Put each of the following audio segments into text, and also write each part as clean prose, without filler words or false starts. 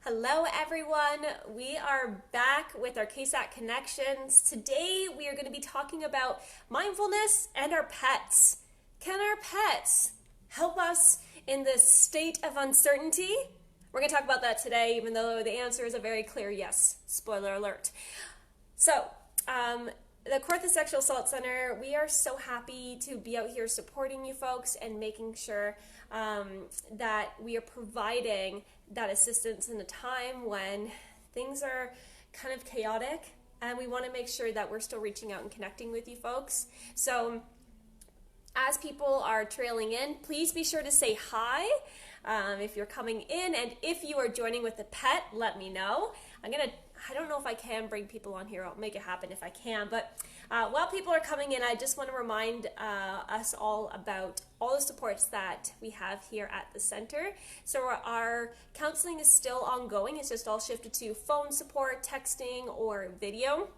Hello everyone, we are back with our KSAT Connections. Today we are going to be talking about mindfulness and our pets. Can our pets help us in this state of uncertainty? We're going to talk about that today, even though the answer is a very clear yes. Spoiler alert. So, the Kawartha Sexual Assault Center, we are so happy to be out here supporting you folks and making sure that we are providing that assistance in a time when things are kind of chaotic, and we want to make sure that we're still reaching out and connecting with you folks. So as people are trailing in, please be sure to say hi if you're coming in, and if you are joining with a pet, let me know. I don't know if I can bring people on here. I'll make it happen if I can. But while people are coming in, I just want to remind us all about all the supports that we have here at the center. So our counseling is still ongoing. It's just all shifted to phone support, texting, or video.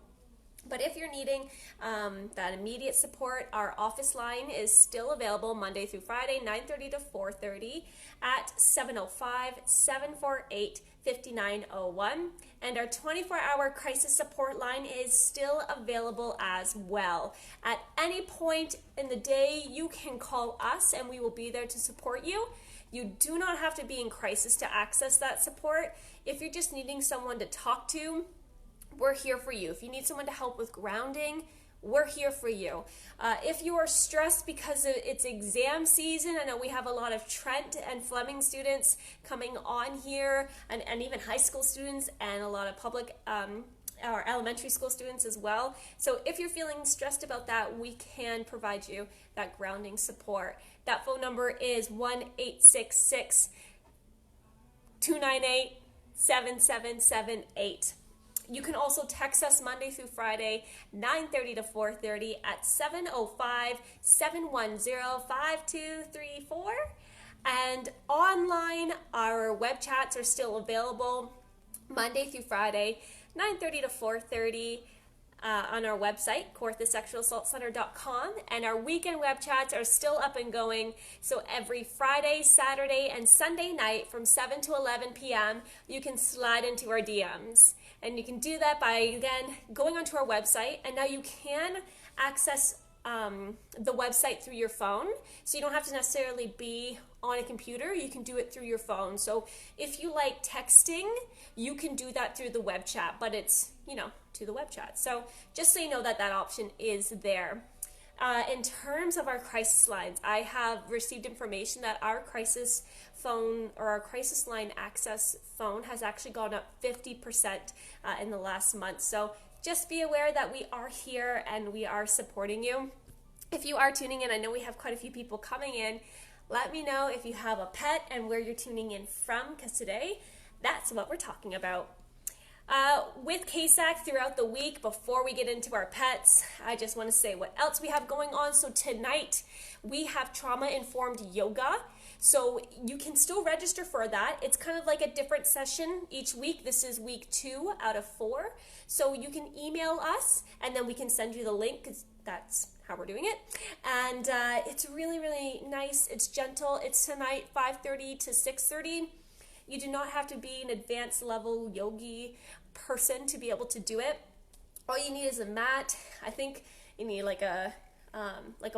But if you're needing that immediate support, our office line is still available Monday through Friday, 9:30 to 4:30 at 705-748-5901. And our 24-hour crisis support line is still available as well. At any point in the day, you can call us and we will be there to support you. You do not have to be in crisis to access that support. If you're just needing someone to talk to, we're here for you. If you need someone to help with grounding, we're here for you. If you are stressed because it's exam season, I know we have a lot of Trent and Fleming students coming on here, and even high school students, and a lot of public or elementary school students as well. So if you're feeling stressed about that, we can provide you that grounding support. That phone number is 1-866-298-7778. You can also text us Monday through Friday, 9:30 to 4:30 at 705-710-5234. And online, our web chats are still available Monday through Friday, 9:30 to 4:30 on our website, kawarthasexualassaultcenter.com. And our weekend web chats are still up and going. So every Friday, Saturday, and Sunday night from 7 to 11 p.m., you can slide into our DMs. And you can do that by, again, going onto our website. And now you can access the website through your phone. So you don't have to necessarily be on a computer. You can do it through your phone. So if you like texting, you can do that through the web chat. But it's, to the web chat. So just so you know that option is there. In terms of our crisis lines, I have received information that our crisis phone or our crisis line access phone has actually gone up 50% in the last month. So just be aware that we are here and we are supporting you. If you are tuning in, I know we have quite a few people coming in. Let me know if you have a pet and where you're tuning in from, because today that's what we're talking about. With KSAC throughout the week, before we get into our pets, I just want to say what else we have going on. So tonight we have trauma-informed yoga. So you can still register for that. It's kind of like a different session each week. This is week 2 out of 4. So you can email us and then we can send you the link, because that's how we're doing it. And it's really, really nice. It's gentle. It's tonight, 5:30 to 6:30. You do not have to be an advanced level yogi person to be able to do it. All you need is a mat. I think you need like a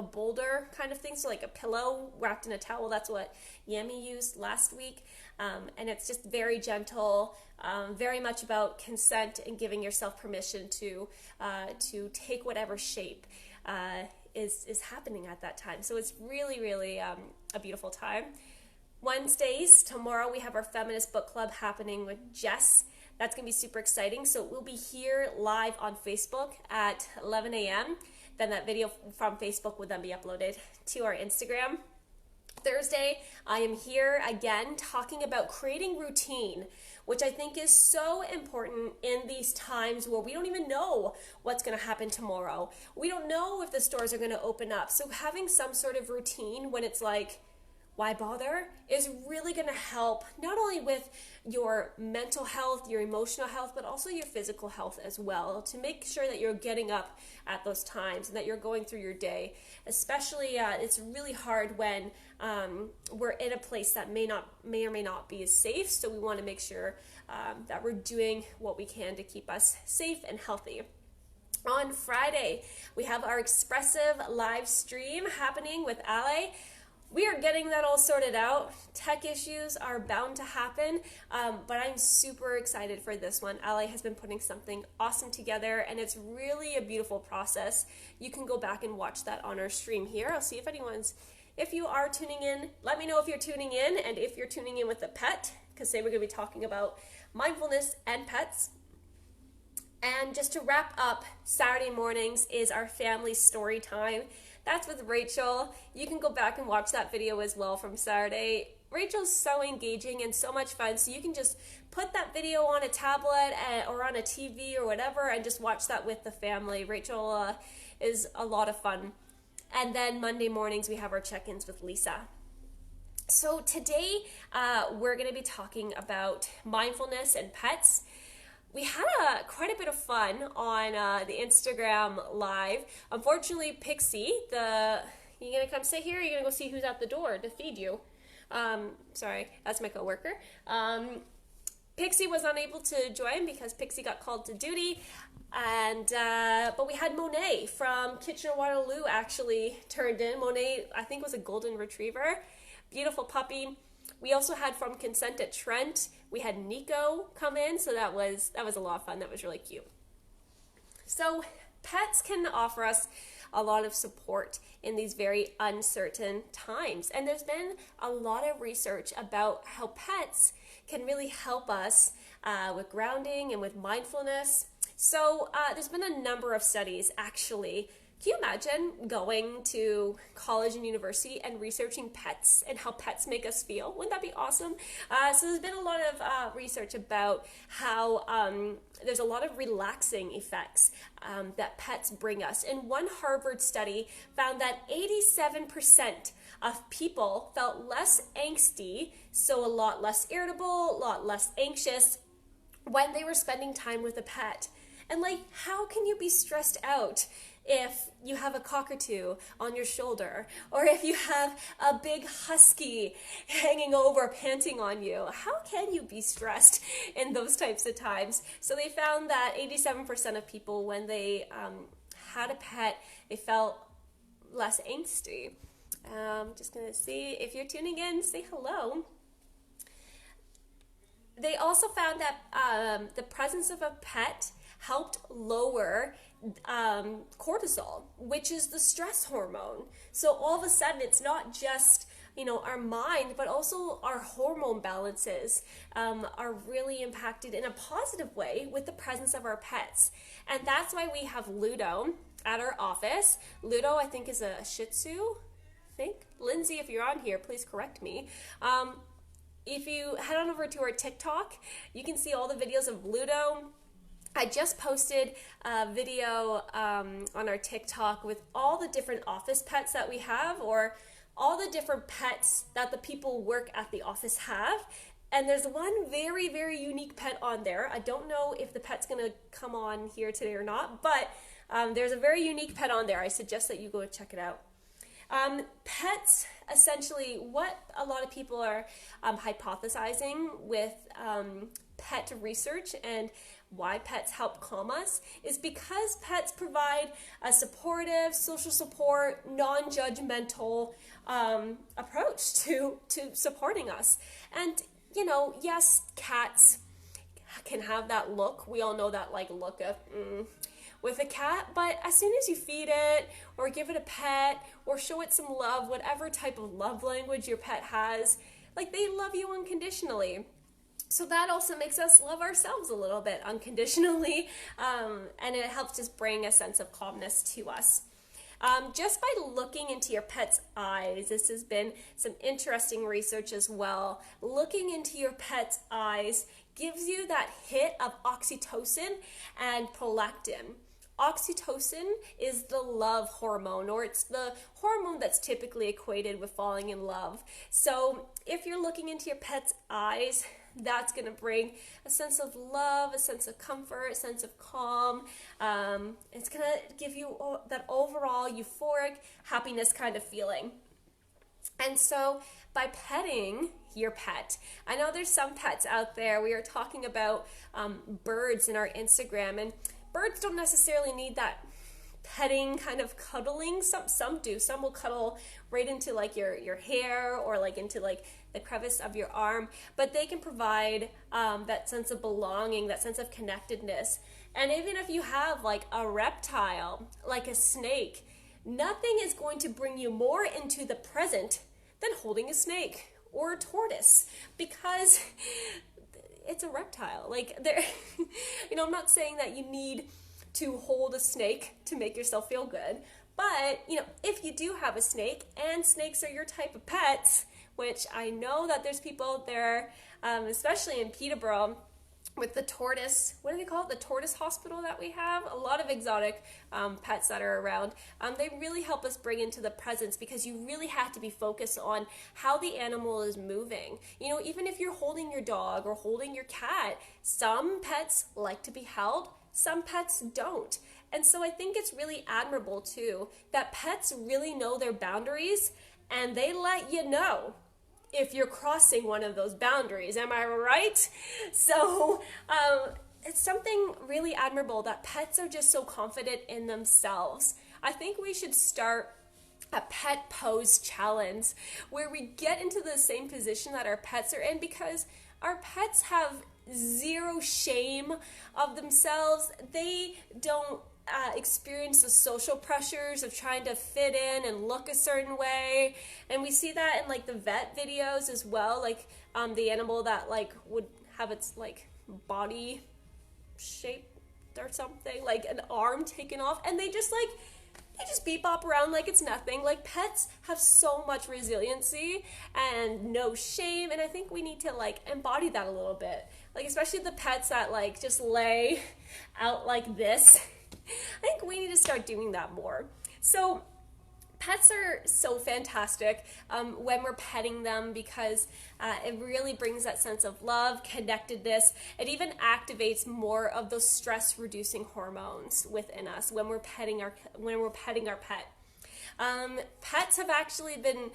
boulder kind of thing, so like a pillow wrapped in a towel. That's what Yami used last week. And it's just very gentle, very much about consent and giving yourself permission to take whatever shape is happening at that time. So it's really, really a beautiful time. Wednesdays, tomorrow we have our feminist book club happening with Jess. That's going to be super exciting. So we'll be here live on Facebook at 11 a.m. Then that video from Facebook would then be uploaded to our Instagram. Thursday, I am here again talking about creating routine, which I think is so important in these times where we don't even know what's going to happen tomorrow. We don't know if the stores are going to open up. So having some sort of routine when it's like, why bother is really going to help not only with your mental health, your emotional health, but also your physical health as well, to make sure that you're getting up at those times and that you're going through your day. Especially, it's really hard when we're in a place that may or may not be as safe, so we want to make sure that we're doing what we can to keep us safe and healthy. On Friday, we have our expressive live stream happening with Ale. We are getting that all sorted out. Tech issues are bound to happen, but I'm super excited for this one. Ale has been putting something awesome together, and it's really a beautiful process. You can go back and watch that on our stream here. I'll see if you are tuning in, let me know if you're tuning in, and if you're tuning in with a pet, because today we're going to be talking about mindfulness and pets. And just to wrap up, Saturday mornings is our family story time. That's with Rachel. You can go back and watch that video as well from Saturday. Rachel's so engaging and so much fun, so you can just put that video on a tablet or on a TV or whatever and just watch that with the family. Rachel is a lot of fun. And then Monday mornings we have our check-ins with Lisa. So today we're going to be talking about mindfulness and pets. We had quite a bit of fun on the Instagram live. Unfortunately, Pixie, you gonna come sit here? Or you gonna go see who's at the door to feed you? Sorry, that's my coworker. Pixie was unable to join because Pixie got called to duty, and but we had Monet from Kitchener-Waterloo actually turned in. Monet, I think, was a golden retriever, beautiful puppy. We also had from Consent at Trent, we had Nico come in, so that was a lot of fun. That was really cute. So pets can offer us a lot of support in these very uncertain times. And there's been a lot of research about how pets can really help us with grounding and with mindfulness. So there's been a number of studies actually. Can you imagine going to college and university and researching pets and how pets make us feel? Wouldn't that be awesome? So there's been a lot of research about how there's a lot of relaxing effects that pets bring us. And one Harvard study found that 87% of people felt less angsty, so a lot less irritable, a lot less anxious when they were spending time with a pet. And how can you be stressed out if you have a cockatoo on your shoulder, or if you have a big husky hanging over panting on you? How can you be stressed in those types of times? So they found that 87% of people, when they had a pet, they felt less angsty. Just gonna see if you're tuning in, say hello. They also found that the presence of a pet helped lower cortisol, which is the stress hormone. So all of a sudden, it's not just our mind, but also our hormone balances are really impacted in a positive way with the presence of our pets. And that's why we have Ludo at our office. Ludo, I think, is a Shih Tzu, I think. Lindsay, if you're on here, please correct me. If you head on over to our TikTok, you can see all the videos of Ludo. I just posted a video on our TikTok with all the different office pets that we have, or all the different pets that the people work at the office have. And there's one very, very unique pet on there. I don't know if the pet's going to come on here today or not, but there's a very unique pet on there. I suggest that you go check it out. Pets, essentially, what a lot of people are hypothesizing with pet research and why pets help calm us is because pets provide a supportive, social support, non-judgmental approach to supporting us. And, yes, cats can have that look. We all know that look of with a cat, but as soon as you feed it or give it a pet or show it some love, whatever type of love language your pet has, they love you unconditionally. So that also makes us love ourselves a little bit unconditionally, and it helps just bring a sense of calmness to us. Just by looking into your pet's eyes, this has been some interesting research as well. Looking into your pet's eyes gives you that hit of oxytocin and prolactin. oxytocin is the love hormone, or it's the hormone that's typically equated with falling in love. So if you're looking into your pet's eyes, that's going to bring a sense of love, a sense of comfort, a sense of calm. It's going to give you that overall euphoric happiness kind of feeling. And so by petting your pet, I know there's some pets out there. We are talking about birds in our Instagram, and birds don't necessarily need that petting kind of cuddling. Some do. Some will cuddle right into like your hair, or like into like the crevice of your arm, but they can provide that sense of belonging, that sense of connectedness. And even if you have like a reptile, like a snake, nothing is going to bring you more into the present than holding a snake or a tortoise, because it's a reptile. Like, there, I'm not saying that you need to hold a snake to make yourself feel good, but if you do have a snake, and snakes are your type of pets, which I know that there's people out there, especially in Peterborough, with the tortoise, what do they call it? The tortoise hospital that we have. A lot of exotic pets that are around. They really help us bring into the presence, because you really have to be focused on how the animal is moving. Even if you're holding your dog or holding your cat, some pets like to be held, some pets don't. And so I think it's really admirable too that pets really know their boundaries, and they let you know if you're crossing one of those boundaries. Am I right? So it's something really admirable that pets are just so confident in themselves. I think we should start a pet pose challenge where we get into the same position that our pets are in, because our pets have zero shame of themselves. They don't experience the social pressures of trying to fit in and look a certain way, and we see that in like the vet videos as well, like the animal that like would have its like body shaped or something, like an arm taken off, and they just bebop around like it's nothing. Like, pets have so much resiliency and no shame, and I think we need to like embody that a little bit, like especially the pets that like just lay out like this. I think we need to start doing that more. So pets are so fantastic when we're petting them, because it really brings that sense of love, connectedness. It even activates more of those stress-reducing hormones within us when we're petting our pet. Pets have actually been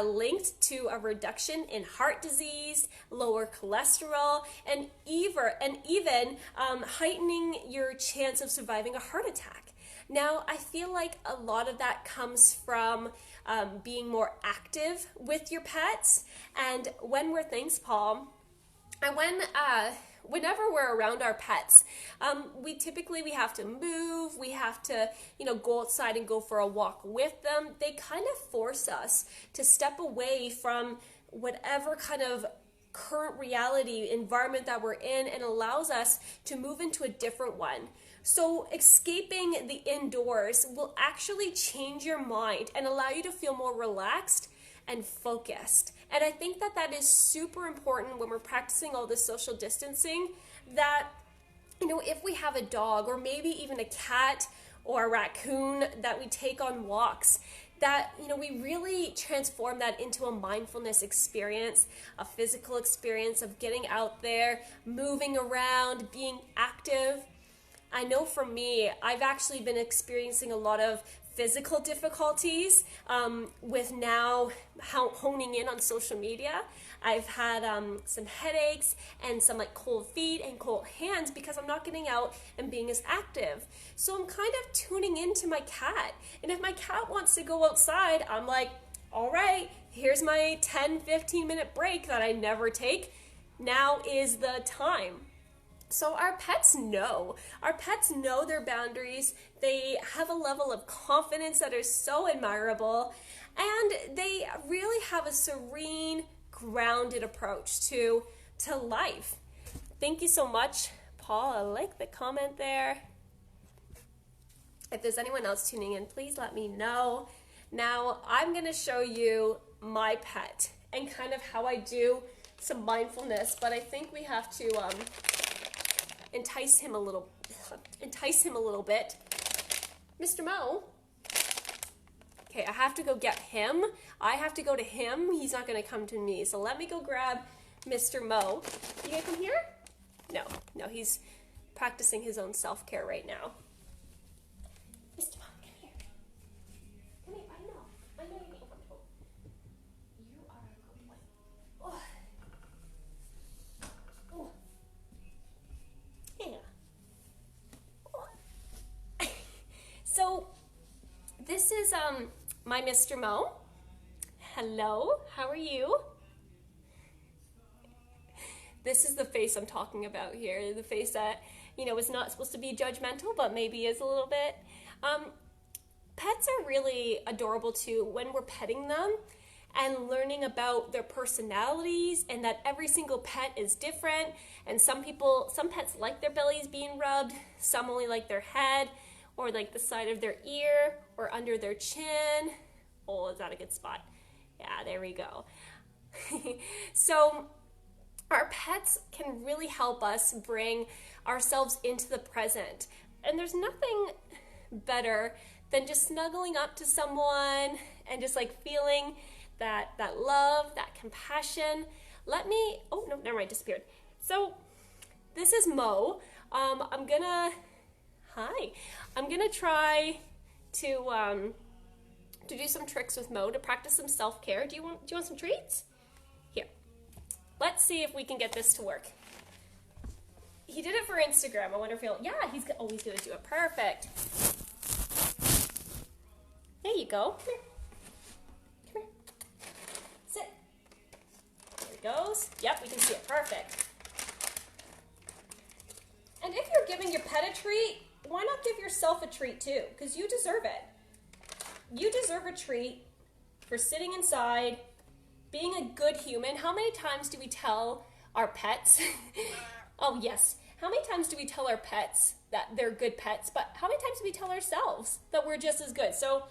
linked to a reduction in heart disease, lower cholesterol, and even heightening your chance of surviving a heart attack. Now, I feel like a lot of that comes from being more active with your pets, and thanks, Paul, and whenever we're around our pets, we have to move, we have to, go outside and go for a walk with them. They kind of force us to step away from whatever kind of current reality environment that we're in, and allows us to move into a different one. So escaping the indoors will actually change your mind and allow you to feel more relaxed and focused. And I think that is super important when we're practicing all this social distancing, that, if we have a dog, or maybe even a cat or a raccoon that we take on walks, that, we really transform that into a mindfulness experience, a physical experience of getting out there, moving around, being active. I know for me, I've actually been experiencing a lot of physical difficulties with now honing in on social media. I've had some headaches and some like cold feet and cold hands because I'm not getting out and being as active. So I'm kind of tuning into my cat. And if my cat wants to go outside, I'm like, all right, here's my 10-15 minute break that I never take. Now is the time. So our pets know their boundaries. They have a level of confidence that is so admirable, and they really have a serene, grounded approach to life. Thank you so much, Paul. I like the comment there. If there's anyone else tuning in, please let me know. Now, I'm going to show you my pet and kind of how I do some mindfulness, but I think we have to entice him a little bit. Mr. Mo? Okay, I have to go get him. I have to go to him. He's not going to come to me. So let me go grab Mr. Mo. You gonna come here? No, he's practicing his own self-care right now. Mr. Mo, come here. Come here, I know you're being comfortable. You are a good boy. Oh. Yeah. Oh. So, this is my Mr. Mo. Hello, how are you? This is the face I'm talking about here. The face that, is not supposed to be judgmental, but maybe is a little bit. Pets are really adorable too when we're petting them and learning about their personalities, and that every single pet is different. And some pets like their bellies being rubbed, some only like their head, or like the side of their ear, or under their chin. Oh, is that a good spot? Yeah, there we go. So our pets can really help us bring ourselves into the present. And there's nothing better than just snuggling up to someone and just like feeling that love, that compassion. Oh no, never mind, disappeared. So this is Mo. I'm gonna try to do some tricks with Mo to practice some self-care. Do you want some treats? Here. Let's see if we can get this to work. He did it for Instagram. I wonder if he's gonna do it. Perfect. There you go. Come here. Sit. There he goes. Yep, we can see it. Perfect. And if you're giving your pet a treat, why not give yourself a treat too? Because you deserve it. You deserve a treat for sitting inside, being a good human. How many times do we tell our pets? Oh yes. How many times do we tell our pets that they're good pets? But how many times do we tell ourselves that we're just as good? So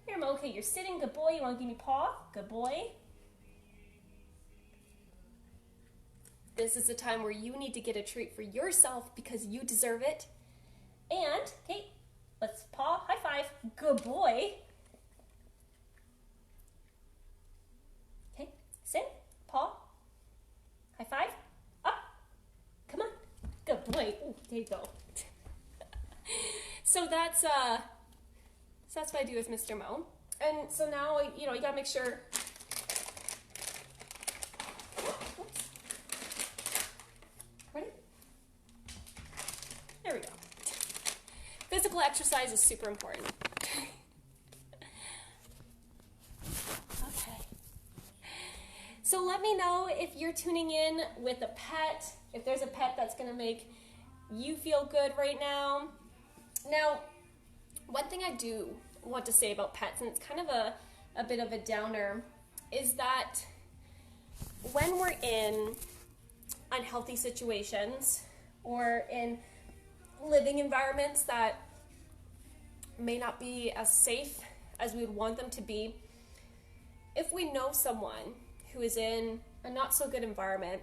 here, Mo, okay, you're sitting, good boy. You want to give me paw? Good boy. This is the time where you need to get a treat for yourself because you deserve it. And, okay, let's paw, high five. Good boy. Okay, sit, paw, high five, up. Come on, good boy. Ooh, there you go. So that's what I do with Mr. Mo. And so now, you gotta make sure. Oops. Ready? There we go. Physical exercise is super important. Okay. So let me know if you're tuning in with a pet, if there's a pet that's gonna make you feel good right now. Now, one thing I do want to say about pets, and it's kind of a bit of a downer, is that when we're in unhealthy situations or in living environments that may not be as safe as we would want them to be, if we know someone who is in a not so good environment,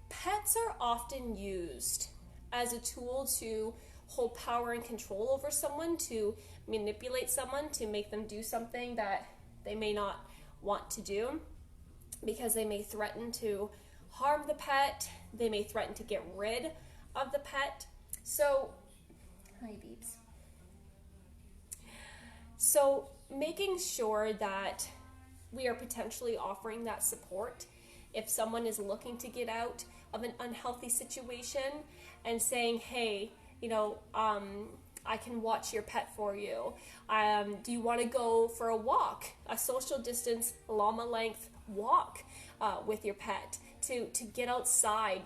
pets are often used as a tool to hold power and control over someone, to manipulate someone, to make them do something that they may not want to do, because they may threaten to harm the pet, they may threaten to get rid of the pet. So, hi beeps. So making sure that we are potentially offering that support if someone is looking to get out of an unhealthy situation, and saying, hey, I can watch your pet for you. Do you want to go for a walk, a social distance, llama length walk with your pet to get outside,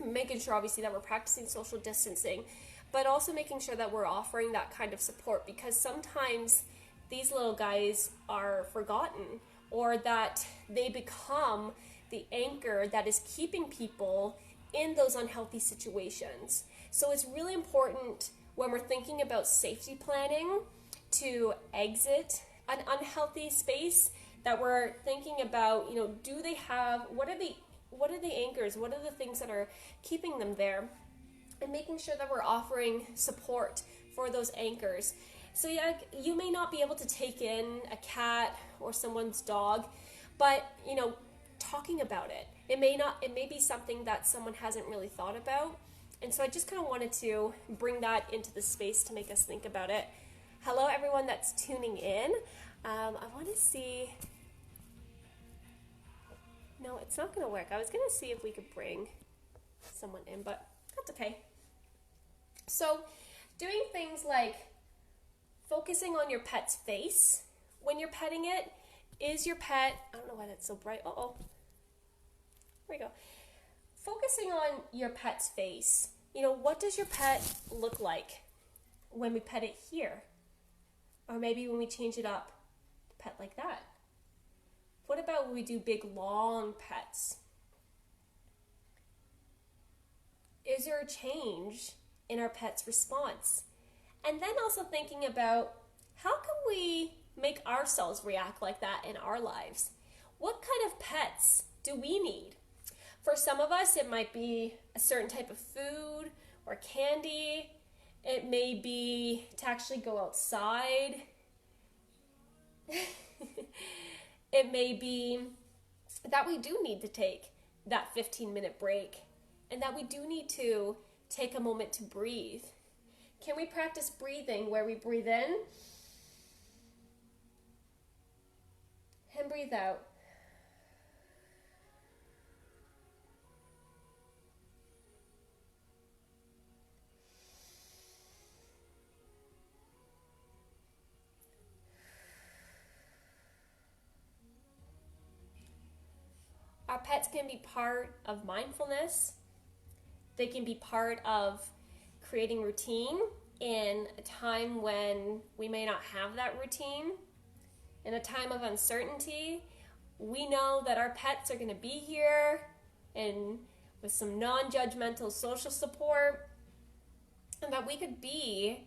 making sure obviously that we're practicing social distancing, but also making sure that we're offering that kind of support, because sometimes these little guys are forgotten, or that they become the anchor that is keeping people in those unhealthy situations. So it's really important when we're thinking about safety planning to exit an unhealthy space, that we're thinking about, do they have, what are the anchors, what are the things that are keeping them there, and making sure that we're offering support for those anchors. So yeah, you may not be able to take in a cat or someone's dog, but talking about it. It may be something that someone hasn't really thought about. And so I just kind of wanted to bring that into the space to make us think about it. Hello, everyone that's tuning in. I want to see... No, it's not going to work. I was going to see if we could bring someone in, but that's okay. So, doing things like focusing on your pet's face when you're petting it. Is your pet... I don't know why that's so bright. Uh-oh. There we go. Focusing on your pet's face. What does your pet look like when we pet it here? Or maybe when we change it up, pet like that. What about when we do big, long pets? Is there a change in our pet's response? And then also thinking about how can we make ourselves react like that in our lives? What kind of pets do we need? For some of us, it might be a certain type of food or candy. It may be to actually go outside. It may be that we do need to take that 15-minute break and that we do need to take a moment to breathe. Can we practice breathing where we breathe in and breathe out? Our pets can be part of mindfulness. They can be part of creating routine in a time when we may not have that routine. In a time of uncertainty, we know that our pets are going to be here and with some non-judgmental social support, and that we could be,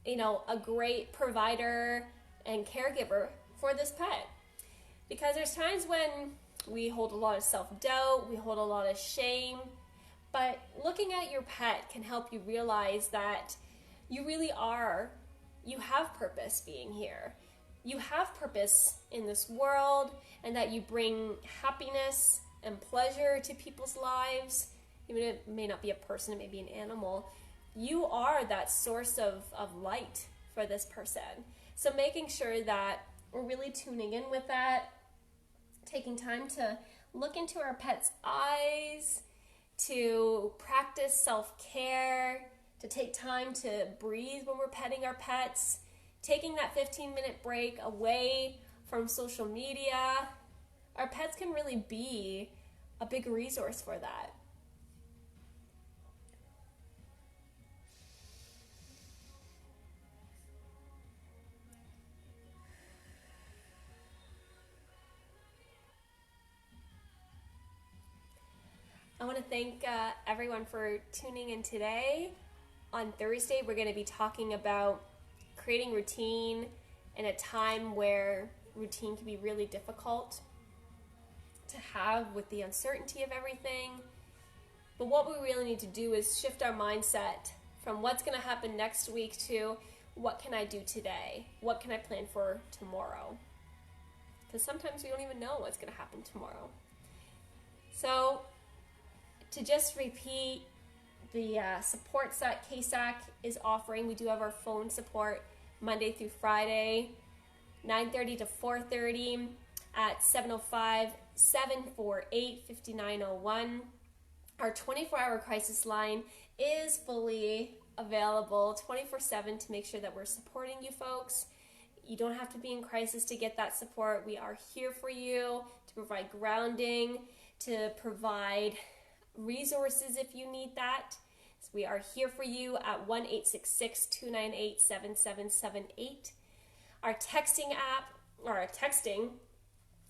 a great provider and caregiver for this pet. Because there's times when we hold a lot of self-doubt, we hold a lot of shame, but looking at your pet can help you realize that you have purpose being here. You have purpose in this world, and that you bring happiness and pleasure to people's lives. Even if it may not be a person, it may be an animal. You are that source of light for this person. So making sure that we're really tuning in with that, taking time to look into our pet's eyes, to practice self-care, to take time to breathe when we're petting our pets, taking that 15-minute break away from social media. Our pets can really be a big resource for that. I want to thank everyone for tuning in today. On Thursday, we're going to be talking about creating routine in a time where routine can be really difficult to have with the uncertainty of everything. But what we really need to do is shift our mindset from what's going to happen next week to what can I do today? What can I plan for tomorrow? Because sometimes we don't even know what's going to happen tomorrow. So, to just repeat the supports that KSAC is offering, we do have our phone support Monday through Friday, 9:30 to 4:30 at 705-748-5901. Our 24-hour crisis line is fully available 24/7 to make sure that we're supporting you folks. You don't have to be in crisis to get that support. We are here for you to provide grounding, to provide resources if you need that. So we are here for you at 1-866-298-7778. Our texting app, or our texting,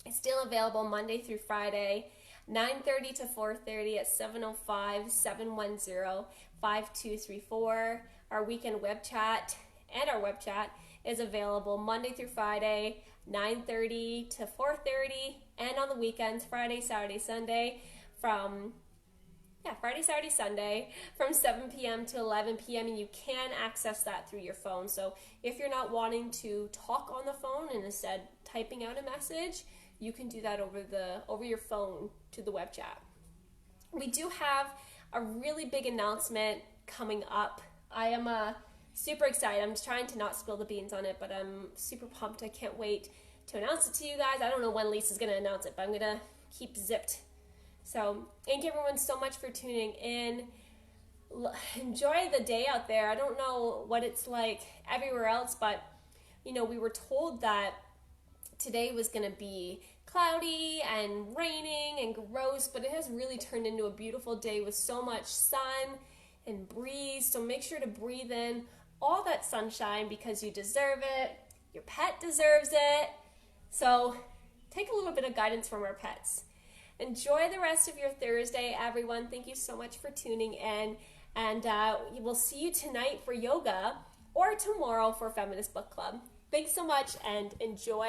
is still available Monday through Friday, 9:30 to 4:30 at 705-710-5234. Our weekend web chat and our web chat is available Monday through Friday, 9:30 to 4:30, and on the weekends, Friday, Saturday, Sunday, from Friday, Saturday, Sunday from 7 p.m. to 11 p.m. and you can access that through your phone. So if you're not wanting to talk on the phone and instead typing out a message, you can do that over your phone to the web chat. We do have a really big announcement coming up. I am super excited. I'm just trying to not spill the beans on it, but I'm super pumped. I can't wait to announce it to you guys. I don't know when Lisa's going to announce it, but I'm going to keep zipped. So thank you everyone so much for tuning in. Enjoy the day out there. I don't know what it's like everywhere else, but we were told that today was going to be cloudy and raining and gross, but it has really turned into a beautiful day with so much sun and breeze. So make sure to breathe in all that sunshine because you deserve it. Your pet deserves it. So take a little bit of guidance from our pets. Enjoy the rest of your Thursday, everyone. Thank you so much for tuning in. And we'll see you tonight for yoga or tomorrow for Feminist Book Club. Thanks so much and enjoy.